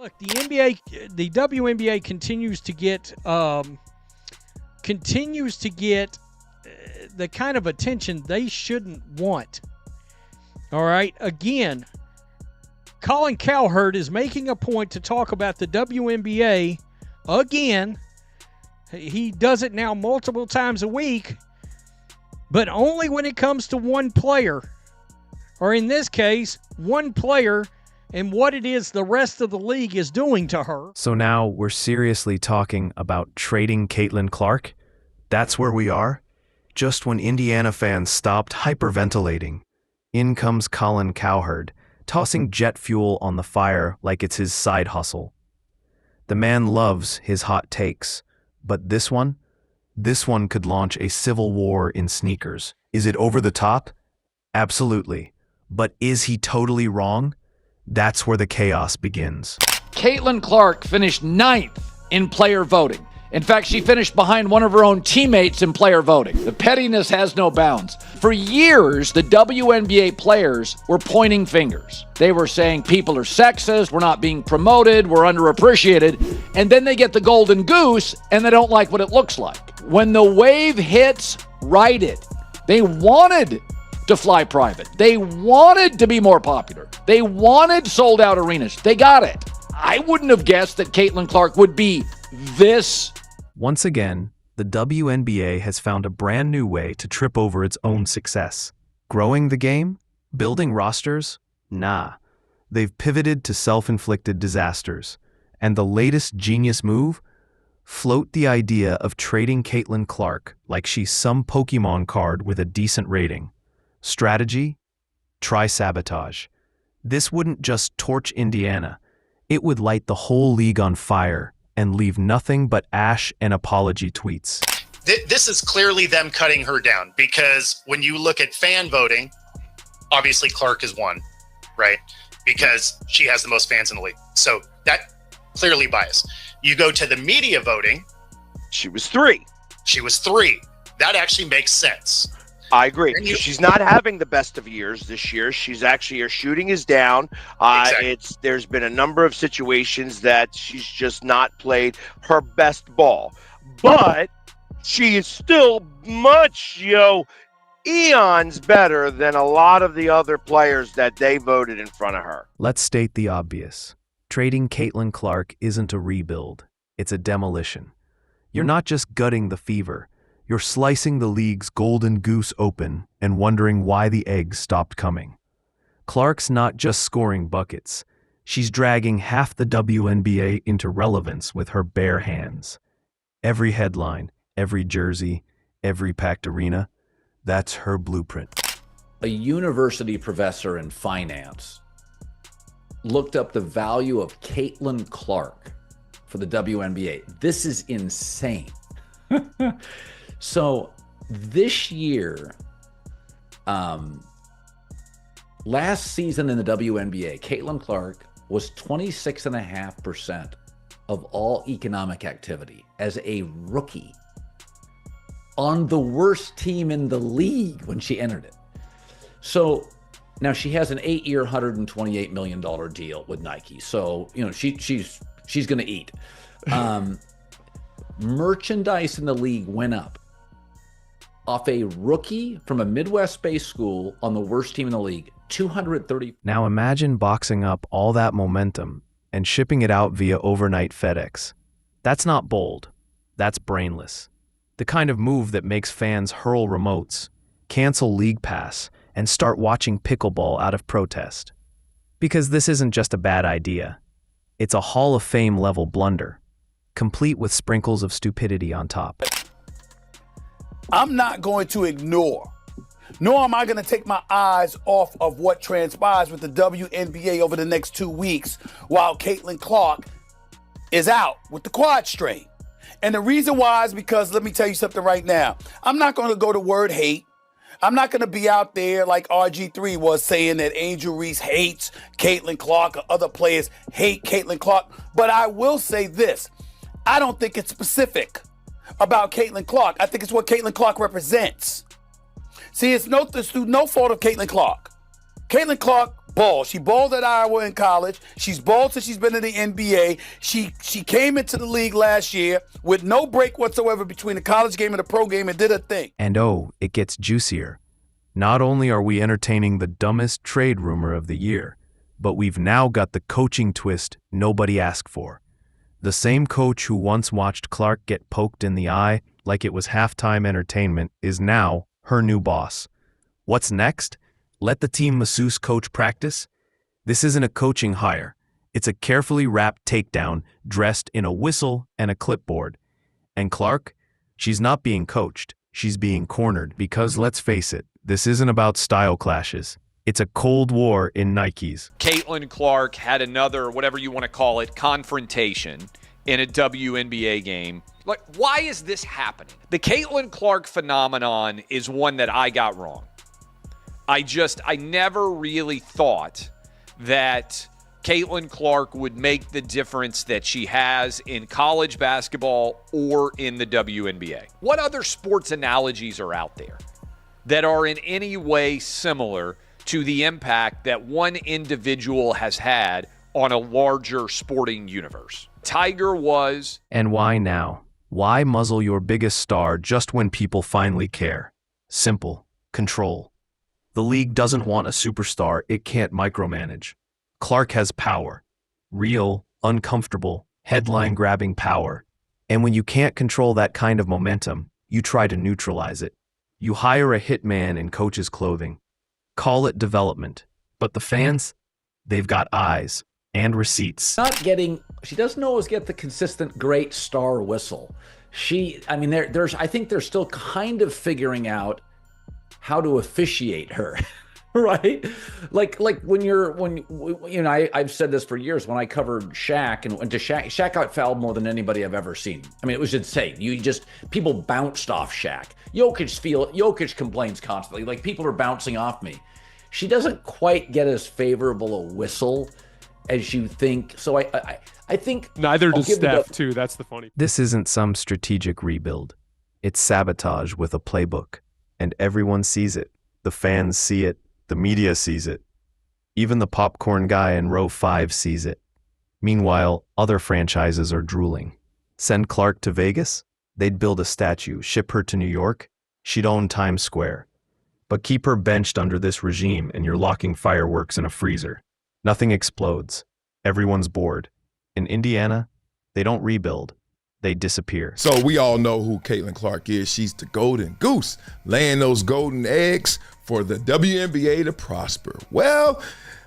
Look, the WNBA continues to get the kind of attention they shouldn't want. All right, again, Colin Cowherd is making a point to talk about the WNBA again. He does it now multiple times a week, but only when it comes to one player, or in this case, one player and what it is the rest of the league is doing to her. So now we're seriously talking about trading Caitlin Clark? That's where we are? Just when Indiana fans stopped hyperventilating, in comes Colin Cowherd, tossing jet fuel on the fire like it's his side hustle. The man loves his hot takes, but this one could launch a civil war in sneakers. Is it over the top? Absolutely. But is he totally wrong? That's where the chaos begins. Caitlin Clark finished 9th in player voting. In fact, she finished behind one of her own teammates in player voting. The pettiness has no bounds. For years, the WNBA players were pointing fingers. They were saying people are sexist, we're not being promoted, we're underappreciated, and then they get the golden goose and they don't like what it looks like. When the wave hits, ride it. They wanted to fly private. They wanted to be more popular. They wanted sold out arenas. They got it. I wouldn't have guessed that Caitlin Clark would be this. Once again, the WNBA has found a brand new way to trip over its own success. Growing the game? Building rosters? Nah. They've pivoted to self-inflicted disasters. And the latest genius move? Float the idea of trading Caitlin Clark like she's some Pokemon card with a decent rating. Strategy? Try sabotage. This wouldn't just torch Indiana. It would light the whole league on fire and leave nothing but ash and apology tweets. This is clearly them cutting her down, because when you look at fan voting, obviously Clark is one, right? Because she has the most fans in the league. So that clearly biased. You go to the media voting. She was 3. She was 3. That actually makes sense. I agree. She's not having the best of years this year. She's actually, her shooting is down. Exactly. There's been a number of situations that she's just not played her best ball. But she is still much, eons better than a lot of the other players that they voted in front of her. Let's state the obvious. Trading Caitlin Clark isn't a rebuild. It's a demolition. You're not just gutting the fever. You're slicing the league's golden goose open and wondering why the eggs stopped coming. Clark's not just scoring buckets. She's dragging half the WNBA into relevance with her bare hands. Every headline, every jersey, every packed arena, that's her blueprint. A university professor in finance looked up the value of Caitlin Clark for the WNBA. This is insane. So this year, last season in the WNBA, Caitlin Clark was 26.5% of all economic activity as a rookie on the worst team in the league when she entered it. So now she has an 8-year, $128 million deal with Nike. So, she's going to eat. Merchandise in the league went up off a rookie from a Midwest-based school on the worst team in the league, $230. Now imagine boxing up all that momentum and shipping it out via overnight FedEx. That's not bold. That's brainless. The kind of move that makes fans hurl remotes, cancel League Pass, and start watching pickleball out of protest. Because this isn't just a bad idea. It's a Hall of Fame level blunder, complete with sprinkles of stupidity on top. I'm not going to ignore, nor am I going to take my eyes off of what transpires with the WNBA over the next 2 weeks while Caitlin Clark is out with the quad strain. And the reason why is because, let me tell you something right now. I'm not going to go to word hate. I'm not going to be out there like RG3 was saying that Angel Reese hates Caitlin Clark or other players hate Caitlin Clark. But I will say this. I don't think it's specific about Caitlin Clark. I think it's what Caitlin Clark represents. See, it's through no fault of Caitlin Clark. Caitlin Clark ball. She balled at Iowa in college. She's balled since she's been in the NBA. She came into the league last year with no break whatsoever between the college game and the pro game and did her thing. And oh, it gets juicier. Not only are we entertaining the dumbest trade rumor of the year, but we've now got the coaching twist nobody asked for. The same coach who once watched Clark get poked in the eye like it was halftime entertainment is now her new boss. What's next? Let the team masseuse coach practice? This isn't a coaching hire. It's a carefully wrapped takedown dressed in a whistle and a clipboard. And Clark? She's not being coached. She's being cornered because, let's face it, this isn't about style clashes. It's a Cold War in Nikes. Caitlin Clark had another, whatever you want to call it, confrontation in a WNBA game. Like, why is this happening? The Caitlin Clark phenomenon is one that I got wrong. I never really thought that Caitlin Clark would make the difference that she has in college basketball or in the WNBA. What other sports analogies are out there that are in any way similar to the impact that one individual has had on a larger sporting universe? Tiger was. And why now? Why muzzle your biggest star just when people finally care? Simple. Control. The league doesn't want a superstar it can't micromanage. Clark has power. Real, uncomfortable, headline-grabbing power. And when you can't control that kind of momentum, you try to neutralize it. You hire a hitman in coach's clothing. Call it development. But the fans, they've got eyes and receipts. She doesn't always get the consistent great star whistle. I think they're still kind of figuring out how to officiate her, right? Like I've said this for years when I covered Shaq and went to Shaq got fouled more than anybody I've ever seen. I mean, it was insane. People bounced off Shaq. Jokic complains constantly, like people are bouncing off me. She doesn't quite get as favorable a whistle as you think. So I think neither does Steph too. That's the funny. This isn't some strategic rebuild. It's sabotage with a playbook. And everyone sees it. The fans see it. The media sees it. Even the popcorn guy in row 5 sees it. Meanwhile, other franchises are drooling. Send Clark to Vegas? They'd build a statue, ship her to New York. She'd own Times Square. But keep her benched under this regime and you're locking fireworks in a freezer. Nothing explodes. Everyone's bored. In Indiana, they don't rebuild. They disappear. So we all know who Caitlin Clark is. She's the golden goose, laying those golden eggs for the WNBA to prosper. Well,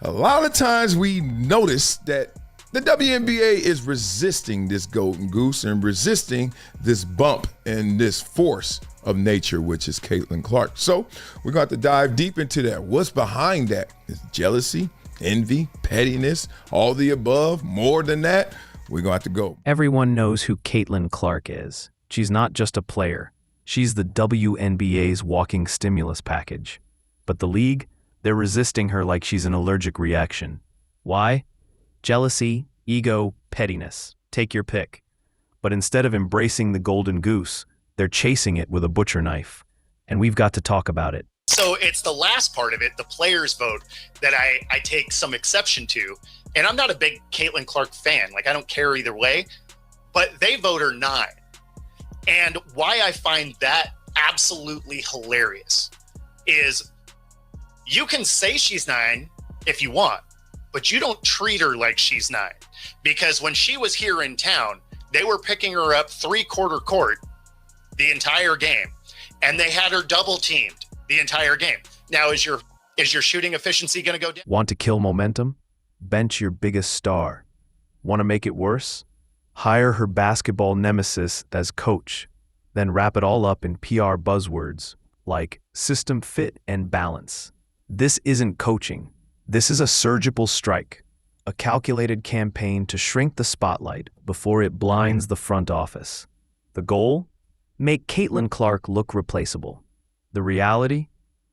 a lot of times we notice that the WNBA is resisting this golden goose and resisting this bump and this force of nature, which is Caitlin Clark. So we're going to dive deep into that. What's behind that? Is jealousy, envy, pettiness, all the above, more than that? We're going to have to go. Everyone knows who Caitlin Clark is. She's not just a player. She's the WNBA's walking stimulus package. But the league, they're resisting her like she's an allergic reaction. Why? Jealousy, ego, pettiness. Take your pick. But instead of embracing the golden goose, they're chasing it with a butcher knife. And we've got to talk about it. So it's the last part of it, the players vote, that I take some exception to. And I'm not a big Caitlin Clark fan. Like, I don't care either way. But they vote her 9. And why I find that absolutely hilarious is you can say she's 9 if you want, but you don't treat her like she's 9. Because when she was here in town, they were picking her up 3/4 court the entire game. And they had her double teamed the entire game. Now, is your shooting efficiency going to go down? Want to kill momentum? Bench your biggest star. Want to make it worse? Hire her basketball nemesis as coach, then wrap it all up in PR buzzwords like system fit and balance. This isn't coaching. This is a surgical strike, a calculated campaign to shrink the spotlight before it blinds the front office. The goal? Make Caitlin Clark look replaceable. The reality?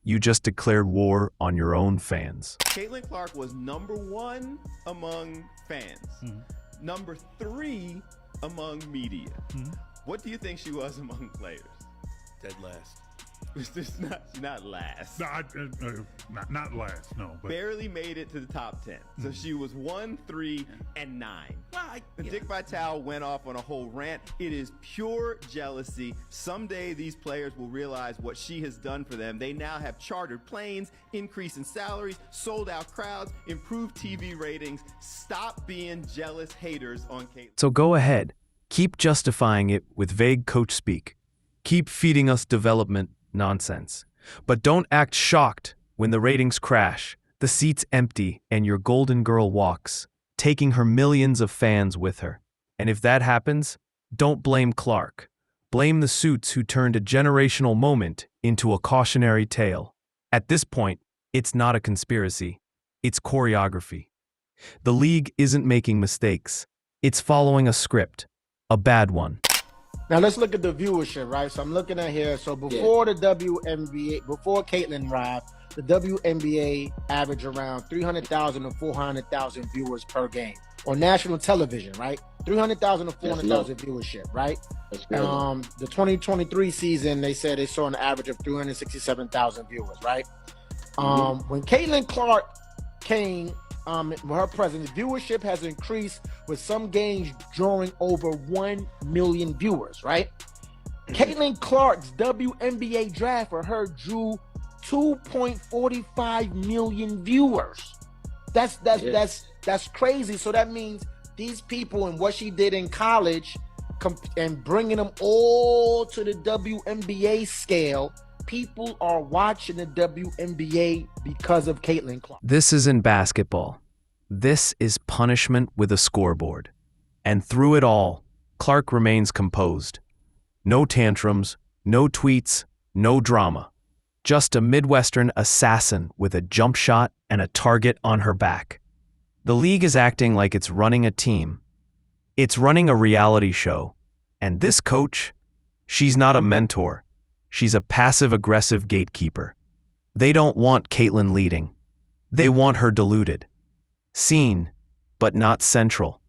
You just declared war on your own fans. Caitlin Clark was number 1 among fans, number 3 among media. What do you think she was among players? Dead last. It's not last. No, not last, no. But Barely made it to the top 10. So she was 1, 3, and 9. Dick Vitale went off on a whole rant. It is pure jealousy. Someday these players will realize what she has done for them. They now have chartered planes, increase in salaries, sold out crowds, improved TV ratings. Stop being jealous haters on Caitlin. So go ahead. Keep justifying it with vague coach speak. Keep feeding us development nonsense. But don't act shocked when the ratings crash, the seats empty, and your golden girl walks, taking her millions of fans with her. And if that happens, don't blame Clark. Blame the suits who turned a generational moment into a cautionary tale. At this point, it's not a conspiracy. It's choreography. The league isn't making mistakes. It's following a script. A bad one. Now let's look at the viewership, right? So I'm looking at here. So before the WNBA, before Caitlin arrived, the WNBA averaged around 300,000 to 400,000 viewers per game on national television, right? 300,000 to 400,000 viewership, right? The 2023 season, they said they saw an average of 367,000 viewers, right? When Caitlin Clark came, with her presence, viewership has increased with some games drawing over 1 million viewers, right? Caitlin Clark's WNBA draft for her drew 2.45 million viewers. That's crazy. So that means these people and what she did in college and bringing them all to the WNBA scale, people are watching the WNBA because of Caitlin Clark. This isn't basketball. This is punishment with a scoreboard. And through it all, Clark remains composed. No tantrums, no tweets, no drama. Just a Midwestern assassin with a jump shot and a target on her back. The league is acting like it's running a team. It's running a reality show. And this coach, she's not a mentor. She's a passive-aggressive gatekeeper. They don't want Caitlin leading. They want her diluted. Seen, but not central.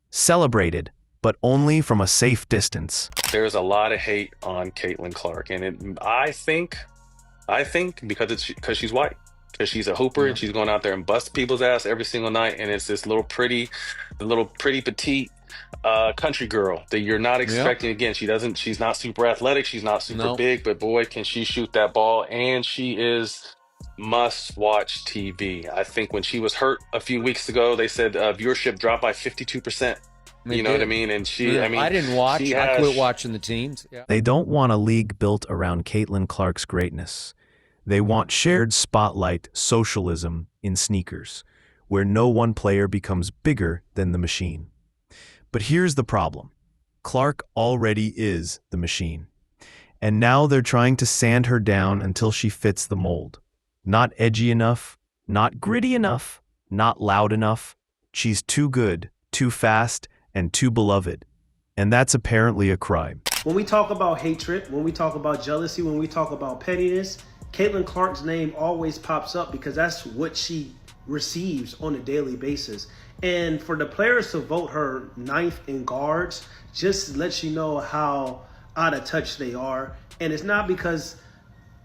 Celebrated, but only from a safe distance. There's a lot of hate on Caitlin Clark, and I think because she's white, because she's a hooper and she's going out there and bust people's ass every single night, and it's this little pretty petite country girl that you're not expecting. Again, she's not super athletic, she's not super big, but boy, can she shoot that ball, and she is must-watch TV. I think when she was hurt a few weeks ago, they said viewership dropped by 52%. You know what I mean? And I didn't watch. I quit watching the teams. Yeah. They don't want a league built around Caitlin Clark's greatness. They want shared spotlight socialism in sneakers, where no one player becomes bigger than the machine. But here's the problem. Clark already is the machine. And now they're trying to sand her down until she fits the mold. Not edgy enough, not gritty enough, not loud enough. She's too good, too fast, and too beloved. And that's apparently a crime. When we talk about hatred, when we talk about jealousy, when we talk about pettiness, Caitlin Clark's name always pops up because that's what she receives on a daily basis. And for the players to vote her 9th in guards just lets you know how out of touch they are. And it's not because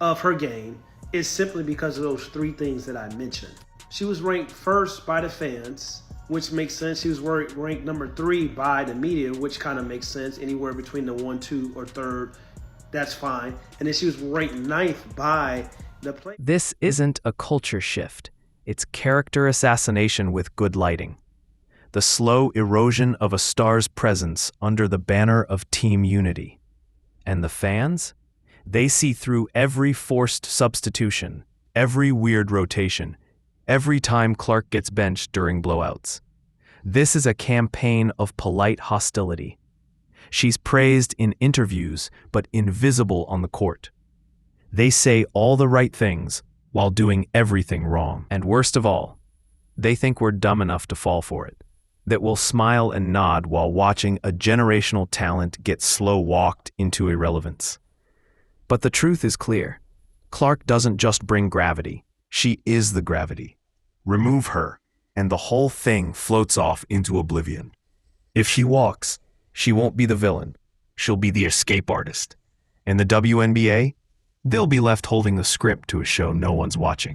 of her game. It's simply because of those 3 things that I mentioned. She was ranked 1st by the fans, which makes sense. She was ranked number 3 by the media, which kind of makes sense. Anywhere between the 1, 2, or 3rd, that's fine. And then she was ranked 9th by the play. This isn't a culture shift. It's character assassination with good lighting. The slow erosion of a star's presence under the banner of team unity. And the fans? They see through every forced substitution, every weird rotation, every time Clark gets benched during blowouts. This is a campaign of polite hostility. She's praised in interviews, but invisible on the court. They say all the right things while doing everything wrong. And worst of all, they think we're dumb enough to fall for it. That we'll smile and nod while watching a generational talent get slow-walked into irrelevance. But the truth is clear. Clark doesn't just bring gravity. She is the gravity. Remove her, and the whole thing floats off into oblivion. If she walks, she won't be the villain. She'll be the escape artist. And the WNBA? they'll be left holding the script to a show no one's watching.